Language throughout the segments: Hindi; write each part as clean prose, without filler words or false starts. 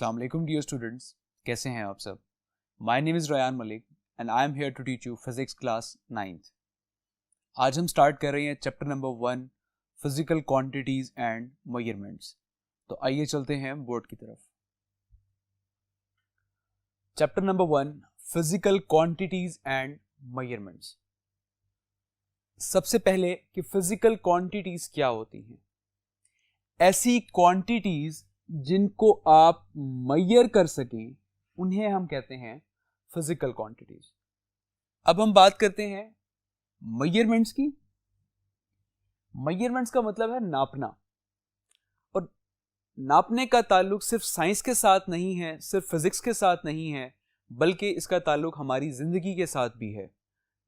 अस्सलाम वालेकुम डियर स्टूडेंट्स, कैसे हैं आप सब। My name is Ryan Malik and I am here to teach you physics class 9th। आज हम स्टार्ट कर रहे हैं chapter number 1 physical quantities and measurements. तो आइए चलते हैं बोर्ड की तरफ। Chapter number 1 physical quantities and measurements. सबसे पहले कि फिजिकल क्वांटिटीज क्या होती हैं। ऐसी क्वांटिटीज जिनको आप मेजर कर सकें उन्हें हम कहते हैं फिजिकल क्वांटिटीज। अब हम बात करते हैं मेजरमेंट्स की। मेजरमेंट्स का मतलब है नापना, और नापने का ताल्लुक सिर्फ साइंस के साथ नहीं है, सिर्फ फिजिक्स के साथ नहीं है, बल्कि इसका ताल्लुक हमारी जिंदगी के साथ भी है।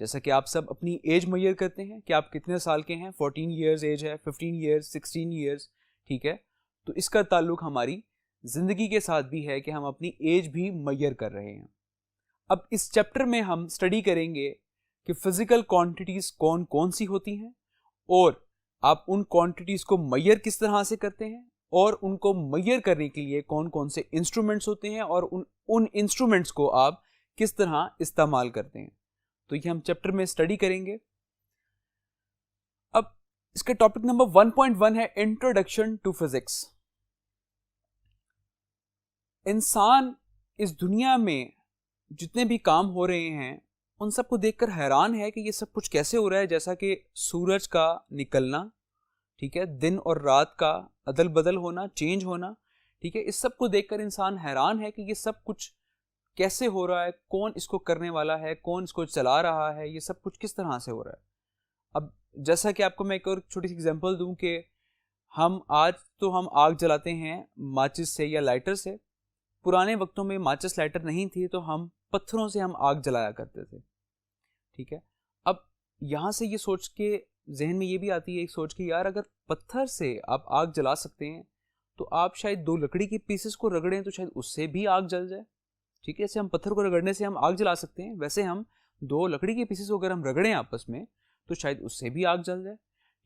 जैसा कि आप सब अपनी एज मेजर करते हैं कि आप कितने साल के हैं, 14 ईयर्स एज है, 15 ईयर्स, 16 ईयर्स, ठीक है। तो इसका ताल्लुक हमारी जिंदगी के साथ भी है कि हम अपनी एज भी मेजर कर रहे हैं। अब इस चैप्टर में हम स्टडी करेंगे कि फिजिकल क्वांटिटीज कौन कौन सी होती हैं, और आप उन क्वांटिटीज को मेजर किस तरह से करते हैं, और उनको मेजर करने के लिए कौन कौन से इंस्ट्रूमेंट्स होते हैं, और उन इंस्ट्रूमेंट्स को आप किस तरह इस्तेमाल करते हैं। तो ये हम चैप्टर में स्टडी करेंगे। अब इसका टॉपिक नंबर 1.1 है इंट्रोडक्शन टू फिजिक्स। इंसान इस दुनिया में जितने भी काम हो रहे हैं उन सबको देखकर हैरान है कि ये सब कुछ कैसे हो रहा है। जैसा कि सूरज का निकलना, ठीक है, दिन और रात का अदल बदल होना, चेंज होना, ठीक है, इस सब को देखकर इंसान हैरान है कि ये सब कुछ कैसे हो रहा है, कौन इसको करने वाला है, कौन इसको चला रहा है, ये सब कुछ किस तरह से हो रहा है। अब जैसा कि आपको मैं एक और छोटी सी एग्जांपल दूं कि हम आग जलाते हैं माचिस से या लाइटर से। पुराने वक्तों में माचिस लाइटर नहीं थी, तो हम पत्थरों से हम आग जलाया करते थे, ठीक है। अब यहाँ से ये सोच के जहन में ये भी आती है एक सोच कि यार अगर पत्थर से आप आग जला सकते हैं तो आप शायद 2 लकड़ी के पीसेस को रगड़ें तो शायद उससे भी आग जल जाए, ठीक है। जैसे हम पत्थर को रगड़ने से हम आग जला सकते हैं, वैसे हम 2 लकड़ी के पीसेस को अगर हम रगड़ें आपस में तो शायद उससे भी आग जल जाए,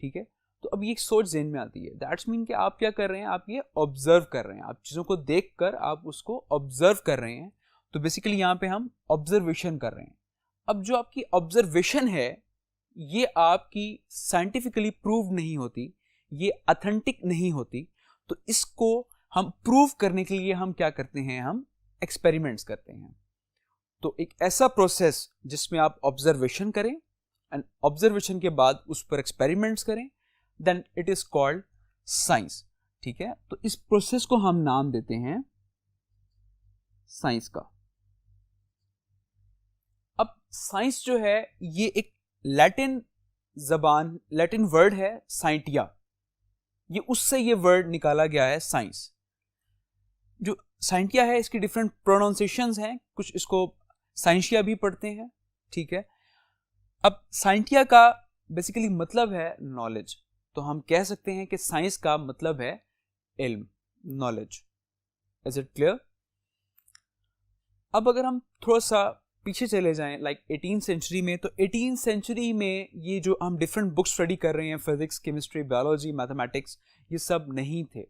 ठीक है। तो अब ये एक सोच ज़हन में आती है। दैट्स मीन कि आप क्या कर रहे हैं, आप ये ऑब्जर्व कर रहे हैं, आप चीज़ों को देखकर आप उसको ऑब्जर्व कर रहे हैं। तो बेसिकली यहाँ पे हम ऑब्जर्वेशन कर रहे हैं। अब जो आपकी ऑब्जर्वेशन है ये आपकी साइंटिफिकली प्रूव नहीं होती, ये ऑथेंटिक नहीं होती। तो इसको हम प्रूव करने के लिए हम क्या करते हैं, हम एक्सपेरिमेंट्स करते हैं। तो एक ऐसा प्रोसेस जिसमें आप ऑब्जर्वेशन करें एंड ऑब्जर्वेशन के बाद उस पर एक्सपेरिमेंट्स करें, then it is called science, ठीक है। तो इस प्रोसेस को हम नाम देते हैं साइंस का। अब साइंस जो है ये एक लैटिन वर्ड है साइंटिया, ये उससे ये वर्ड निकाला गया है साइंस। जो साइंटिया है इसकी डिफरेंट प्रोनाउंसिएशंस हैं, कुछ इसको साइंसिया भी पढ़ते हैं, ठीक है। अब साइंटिया का बेसिकली मतलब है नॉलेज, तो हम कह सकते हैं कि साइंस का मतलब है इल्म, नॉलेज। Is it clear? अब अगर हम थोड़ा सा पीछे चले जाएं लाइक 18th सेंचुरी में, तो 18th सेंचुरी में ये जो हम डिफरेंट बुक्स स्टडी कर रहे हैं, फिजिक्स, केमिस्ट्री, बायोलॉजी, मैथमेटिक्स, ये सब नहीं थे।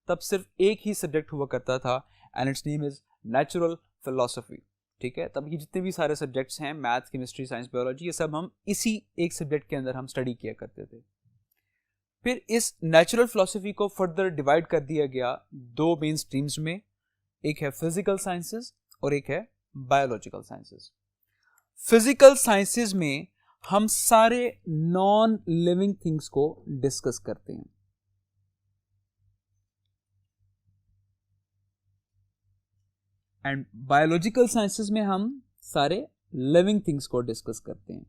तब सिर्फ एक ही सब्जेक्ट हुआ करता था and it's name is natural philosophy, ठीक है। तब ये जितने भी सारे सब्जेक्ट्स हैं, मैथ, केमिस्ट्री, साइंस, बायोलॉजी, ये सब हम इसी एक सब्जेक्ट के अंदर हम स्टडी किया करते थे। फिर इस नेचुरल फिलोसफी को फर्दर डिवाइड कर दिया गया 2 मेन स्ट्रीम्स में, एक है फिजिकल साइंसेस और एक है बायोलॉजिकल साइंसेस। फिजिकल साइंसेस में हम सारे नॉन लिविंग थिंग्स को डिस्कस करते हैं, एंड बायोलॉजिकल साइंसेस में हम सारे लिविंग थिंग्स को डिस्कस करते हैं।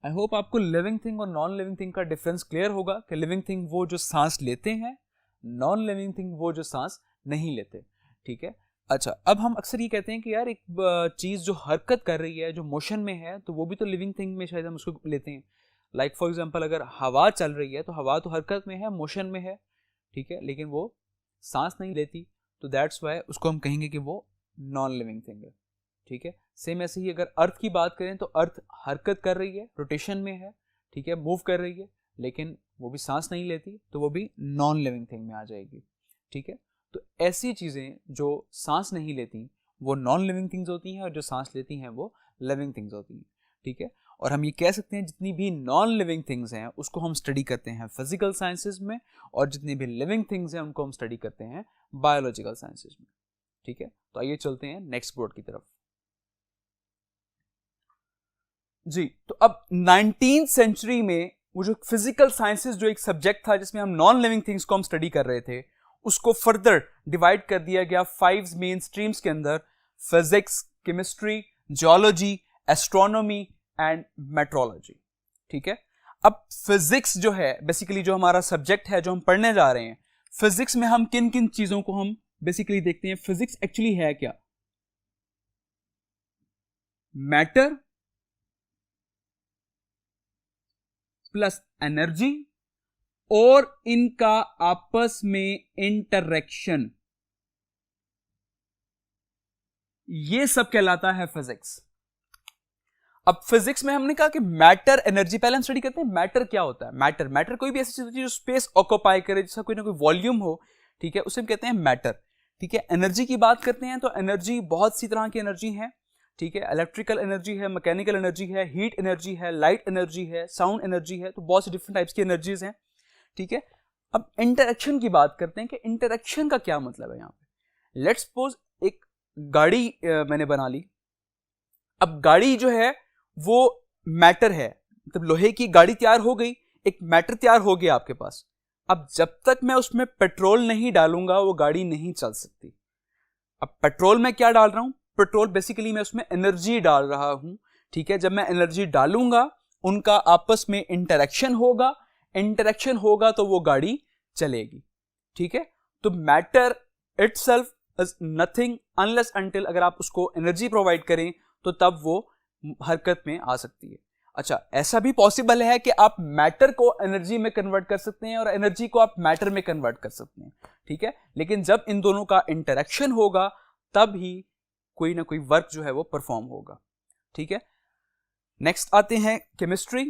आई होप आपको लिविंग थिंग और नॉन लिविंग थिंग का डिफरेंस क्लियर होगा कि लिविंग थिंग वो जो सांस लेते हैं, नॉन लिविंग थिंग वो जो सांस नहीं लेते, ठीक है। अच्छा, अब हम अक्सर ये कहते हैं कि यार एक चीज़ जो हरकत कर रही है, जो मोशन में है, तो वो भी तो लिविंग थिंग में शायद हम उसको लेते हैं। लाइक फॉर एग्जांपल अगर हवा चल रही है तो हवा तो हरकत में है, मोशन में है, ठीक है, लेकिन वो सांस नहीं लेती, तो दैट्स वाई उसको हम कहेंगे कि वो नॉन लिविंग थिंग है, ठीक है। सेम ऐसे ही अगर अर्थ की बात करें तो अर्थ हरकत कर रही है, रोटेशन में है, ठीक है, मूव कर रही है, लेकिन वो भी सांस नहीं लेती, तो वो भी नॉन लिविंग थिंग में आ जाएगी। ठीक है, तो ऐसी चीज़ें जो सांस नहीं लेती वो नॉन लिविंग थिंग्स होती हैं, और जो सांस लेती हैं वो लिविंग थिंग्स होती हैं। ठीक है, और हम ये कह सकते हैं जितनी भी नॉन लिविंग थिंग्स हैं उसको हम स्टडी करते हैं फिजिकल साइंसेज में, और जितनी भी लिविंग थिंग्स हैं उनको हम स्टडी करते हैं बायोलॉजिकल साइंसेज में। ठीक है, तो आइए चलते हैं नेक्स्ट बोर्ड की तरफ। जी, तो अब 19th सेंचुरी में वो जो फिजिकल साइंसेज जो एक सब्जेक्ट था जिसमें हम नॉन लिविंग थिंग्स को हम स्टडी कर रहे थे, उसको फर्दर डिवाइड कर दिया गया 5 मेन स्ट्रीम्स के अंदर: physics, chemistry, geology, astronomy and metrology. ठीक है, अब फिजिक्स जो है बेसिकली जो हमारा सब्जेक्ट है जो हम पढ़ने जा रहे हैं, फिजिक्स में हम किन किन चीजों को हम बेसिकली देखते हैं। फिजिक्स एक्चुअली है क्या? मैटर प्लस एनर्जी और इनका आपस में इंटरेक्शन, ये सब कहलाता है फिजिक्स। अब फिजिक्स में हमने कहा कि मैटर, एनर्जी पहले हम स्टडी करते हैं। मैटर क्या होता है? मैटर कोई भी ऐसी चीज होती है जो स्पेस ऑक्यूपाई करे, जिसका कोई ना कोई वॉल्यूम हो। ठीक है, उसे हम कहते हैं मैटर। ठीक है, एनर्जी की बात करते हैं तो एनर्जी बहुत सी तरह की एनर्जी है। ठीक है, इलेक्ट्रिकल एनर्जी है, मैकेनिकल एनर्जी है, हीट एनर्जी है, लाइट एनर्जी है, साउंड एनर्जी है, तो बहुत सी डिफरेंट टाइप्स की एनर्जीज हैं। ठीक है, अब इंटरेक्शन की बात करते हैं कि इंटरेक्शन का क्या मतलब है यहाँ पे। लेट्स सपोज एक गाड़ी मैंने बना ली। अब गाड़ी जो है वो मैटर है, मतलब लोहे की गाड़ी तैयार हो गई, एक मैटर तैयार हो गया आपके पास। अब जब तक मैं उसमें पेट्रोल नहीं डालूंगा वो गाड़ी नहीं चल सकती। अब पेट्रोल में क्या डाल रहा हूं? पेट्रोल बेसिकली मैं उसमें एनर्जी डाल रहा हूं। ठीक है, जब मैं एनर्जी डालूंगा उनका आपस में इंटरेक्शन होगा, इंटरेक्शन होगा तो वो गाड़ी चलेगी। ठीक है, तो matter itself is nothing unless until अगर आप उसको एनर्जी प्रोवाइड करें तो तब वो हरकत में आ सकती है। अच्छा, ऐसा भी पॉसिबल है कि आप मैटर को एनर्जी में कन्वर्ट कर सकते हैं और एनर्जी को आप मैटर में कन्वर्ट कर सकते हैं। ठीक है, लेकिन जब इन दोनों का इंटरेक्शन होगा तब ही कोई ना कोई वर्क जो है वो परफॉर्म होगा। ठीक है, नेक्स्ट आते हैं केमिस्ट्री।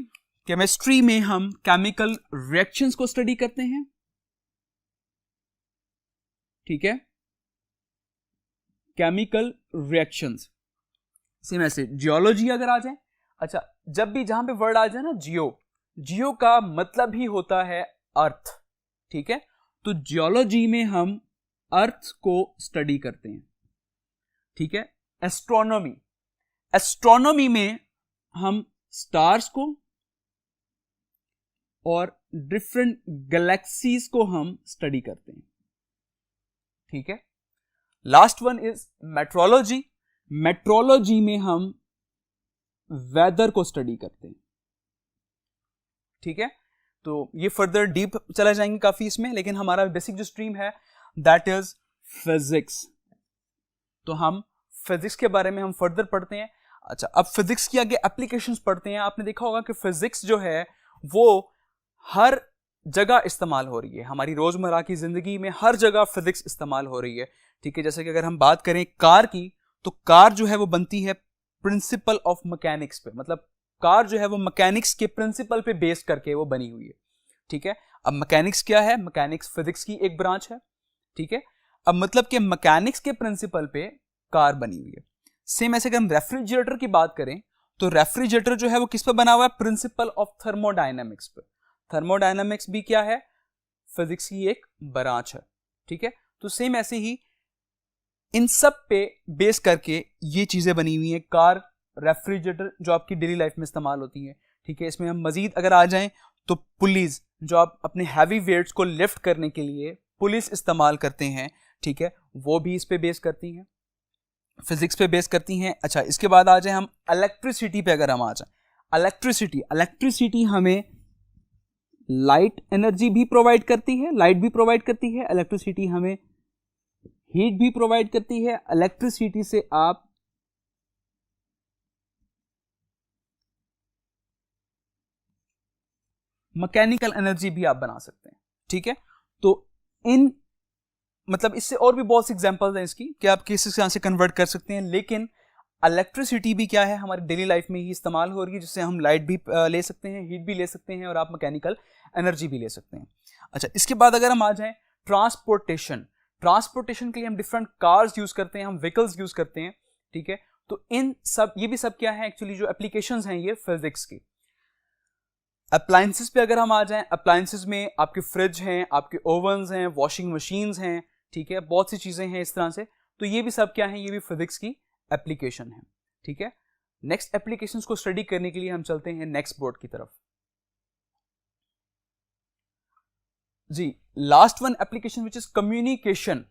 केमिस्ट्री में हम केमिकल रिएक्शंस को स्टडी करते हैं। ठीक है, केमिकल रिएक्शंस। सेम ऐसे जियोलॉजी अगर आ जाए, अच्छा जब भी जहां पे वर्ड आ जाए ना जियो का मतलब ही होता है अर्थ। ठीक है, तो जियोलॉजी में हम अर्थ को स्टडी करते हैं। ठीक है, एस्ट्रोनॉमी में हम स्टार्स को और डिफरेंट गैलेक्सीज को हम स्टडी करते हैं। ठीक है, last one is metrology. Metrology में हम वेदर को स्टडी करते हैं। ठीक है, तो ये फर्दर डीप चला जाएंगे काफी इसमें, लेकिन हमारा बेसिक जो स्ट्रीम है दैट इज फिजिक्स। तो हम फिजिक्स के बारे में हम फर्दर पढ़ते हैं। अच्छा, अब फिजिक्स की आगे एप्लीकेशंस पढ़ते हैं। आपने देखा होगा कि फिजिक्स जो है वो हर जगह इस्तेमाल हो रही है, हमारी रोजमर्रा की जिंदगी में हर जगह फिजिक्स इस्तेमाल हो रही है। ठीक है, जैसे कि अगर हम बात करें कार की, तो कार जो है वो बनती है प्रिंसिपल ऑफ मैकेनिक्स पे, मतलब कार जो है वो मैकेनिक्स के प्रिंसिपल पे बेस करके वो बनी हुई है। ठीक है, अब मैकेनिक्स क्या है? मैकेनिक्स फिजिक्स की एक ब्रांच है। ठीक है, अब मतलब कि मैकेनिक्स के प्रिंसिपल पे कार बनी हुई है। सेम ऐसे अगर हम रेफ्रिजरेटर की बात करें तो रेफ्रिजरेटर जो है वो किस पे बना हुआ है? प्रिंसिपल ऑफ थर्मोडायनेमिक्स पे। थर्मोडायनेमिक्स भी क्या है? फिजिक्स की एक ब्रांच है। ठीक है, तो सेम ऐसे ही इन सब पे बेस करके ये चीजें बनी हुई हैं, कार, रेफ्रिजरेटर जो आपकी डेली लाइफ में इस्तेमाल होती है। ठीक है, इसमें हम मजीद अगर आ जाएं तो पुलिस, जो आप अपने हैवी वेट्स को लिफ्ट करने के लिए पुलिस इस्तेमाल करते हैं। ठीक है, वो भी इस पे बेस करती हैं, फिजिक्स पे बेस करती हैं। अच्छा, इसके बाद आ जाए हम इलेक्ट्रिसिटी पे। अगर हम आ जाए इलेक्ट्रिसिटी हमें लाइट एनर्जी भी प्रोवाइड करती है, लाइट भी प्रोवाइड करती है। इलेक्ट्रिसिटी हमें हीट भी प्रोवाइड करती है। इलेक्ट्रिसिटी से आप मैकेनिकल एनर्जी भी आप बना सकते हैं। ठीक है, तो इन मतलब इससे और भी बहुत सी एग्जांपल्स हैं इसकी कि आप किस तरह से कन्वर्ट कर सकते हैं, लेकिन इलेक्ट्रिसिटी भी क्या है, हमारी डेली लाइफ में ही इस्तेमाल हो रही है, जिससे हम लाइट भी ले सकते हैं, हीट भी ले सकते हैं, और आप मैकेनिकल एनर्जी भी ले सकते हैं। अच्छा, इसके बाद अगर हम आ जाएं ट्रांसपोर्टेशन, ट्रांसपोर्टेशन के लिए हम डिफरेंट कार्स यूज करते हैं, हम व्हीकल्स यूज करते हैं, ठीक है। तो इन सब, ये भी सब क्या है एक्चुअली, जो एप्लीकेशंस हैं ये फिजिक्स की। अप्लायंसेस पे अगर हम आ जाएं, अप्लायंसेस में आपके फ्रिज हैं, आपके ओवन्स हैं, वॉशिंग मशीन्स हैं, ठीक है, बहुत सी चीजें हैं इस तरह से। तो ये भी सब क्या है, ये भी फिजिक्स की एप्लीकेशन है, ठीक है। नेक्स्ट एप्लीकेशंस को स्टडी करने के लिए हम चलते हैं नेक्स्ट बोर्ड की तरफ। जी, last one application which is communication.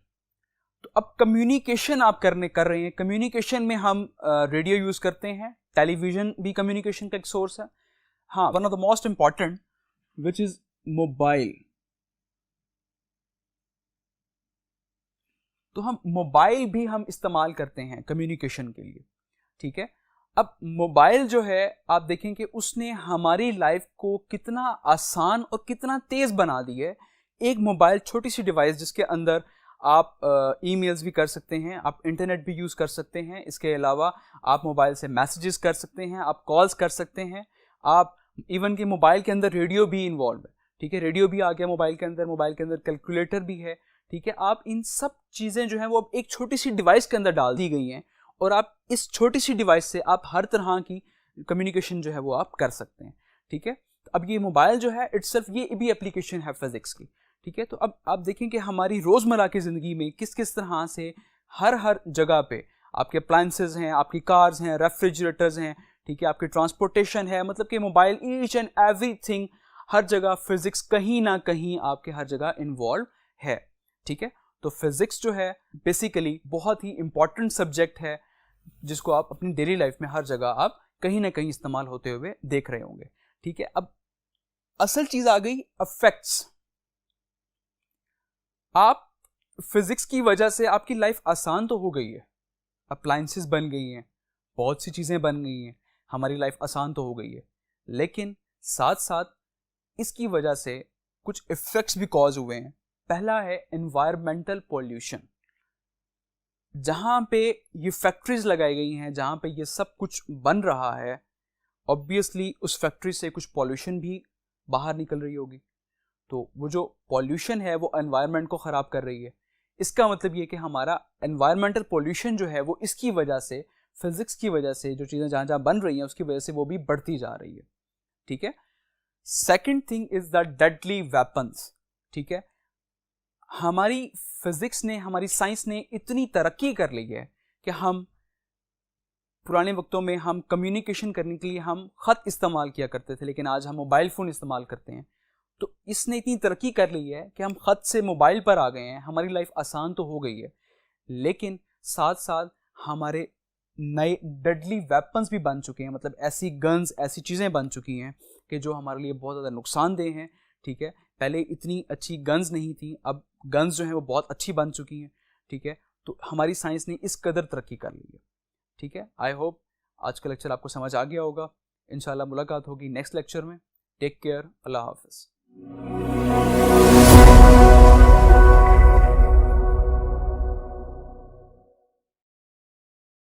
तो अब कम्युनिकेशन आप कर रहे हैं, कम्युनिकेशन में हम रेडियो यूज करते हैं, टेलीविजन भी कम्युनिकेशन का एक सोर्स है। हाँ, one of the most important which is mobile. तो हम मोबाइल भी हम इस्तेमाल करते हैं कम्युनिकेशन के लिए, ठीक है। अब मोबाइल जो है, आप देखें कि उसने हमारी लाइफ को कितना आसान और कितना तेज बना दी है। एक मोबाइल, छोटी सी डिवाइस जिसके अंदर आप ईमेल्स भी कर सकते हैं, आप इंटरनेट भी यूज़ कर सकते हैं, इसके अलावा आप मोबाइल से मैसेजेस कर सकते हैं, आप कॉल्स कर सकते हैं, आप इवन कि मोबाइल के अंदर रेडियो भी इन्वॉल्व है, ठीक है, रेडियो भी आ गया मोबाइल के अंदर कैलकुलेटर भी है, ठीक है। आप इन सब चीज़ें जो हैं वो अब एक छोटी सी डिवाइस के अंदर डाल दी गई हैं, और आप इस छोटी सी डिवाइस से आप हर तरह की कम्युनिकेशन जो है वो आप कर सकते हैं, ठीक है। अब ये मोबाइल जो है इट्सल्फ, ये भी एप्लीकेशन है फिजिक्स की, ठीक है। तो अब आप देखें कि हमारी रोज़मर्रा की ज़िंदगी में किस किस तरह से हर जगह पे आपके अप्लायंसेस हैं, आपकी कार्स हैं, रेफ्रिजरेटर्स हैं, ठीक है, आपकी ट्रांसपोर्टेशन है, मतलब कि मोबाइल, ईच एंड एवरीथिंग, हर जगह फिजिक्स कहीं ना कहीं आपके हर जगह इन्वॉल्व है, ठीक है। तो फिजिक्स जो है बेसिकली बहुत ही इंपॉर्टेंट सब्जेक्ट है, जिसको आप अपनी डेली लाइफ में हर जगह आप कहीं ना कहीं इस्तेमाल होते हुए देख रहे होंगे, ठीक है। अब असल चीज आ गई इफेक्ट्स। आप फिजिक्स की वजह से आपकी लाइफ आसान तो हो गई है, अप्लायंसेस बन गई हैं, बहुत सी चीजें बन गई हैं, हमारी लाइफ आसान तो हो गई है, लेकिन साथ साथ इसकी वजह से कुछ इफेक्ट्स भी कॉज हुए हैं। पहला है एनवायरमेंटल पॉल्यूशन। जहां पे ये फैक्ट्रीज लगाई गई हैं, जहां पे ये सब कुछ बन रहा है, ऑब्वियसली उस फैक्ट्री से कुछ पॉल्यूशन भी बाहर निकल रही होगी। तो वो जो पॉल्यूशन है वो एनवायरनमेंट को ख़राब कर रही है। इसका मतलब ये कि हमारा एनवायरमेंटल पॉल्यूशन जो है वो इसकी वजह से, फिजिक्स की वजह से, जो चीज़ें जहाँ जहाँ बन रही हैं उसकी वजह से वो भी बढ़ती जा रही है, ठीक है। Second thing is the deadly weapons, ठीक है। हमारी फिजिक्स ने, हमारी साइंस ने इतनी तरक्की कर ली है कि हम पुराने वक्तों में हम कम्युनिकेशन करने के लिए हम ख़त इस्तेमाल किया करते थे, लेकिन आज हम मोबाइल फ़ोन इस्तेमाल करते हैं। तो इसने इतनी तरक्की कर ली है कि हम ख़त से मोबाइल पर आ गए हैं, हमारी लाइफ आसान तो हो गई है, लेकिन साथ साथ हमारे नए डेडली वेपन्स भी बन चुके हैं, मतलब ऐसी गन्स, ऐसी चीज़ें बन चुकी हैं कि जो हमारे लिए बहुत ज़्यादा नुकसानदेह हैं, ठीक है। पहले इतनी अच्छी गन्स नहीं थी, अब गन्स जो हैं वो बहुत अच्छी बन चुकी हैं, ठीक है। तो हमारी साइंस ने इस कदर तरक्की कर ली है, ठीक है। आई होप आज का लेक्चर आपको समझ आ गया होगा। इंशाल्लाह मुलाकात होगी नेक्स्ट लेक्चर में। टेक केयर, अल्लाह हाफिज़।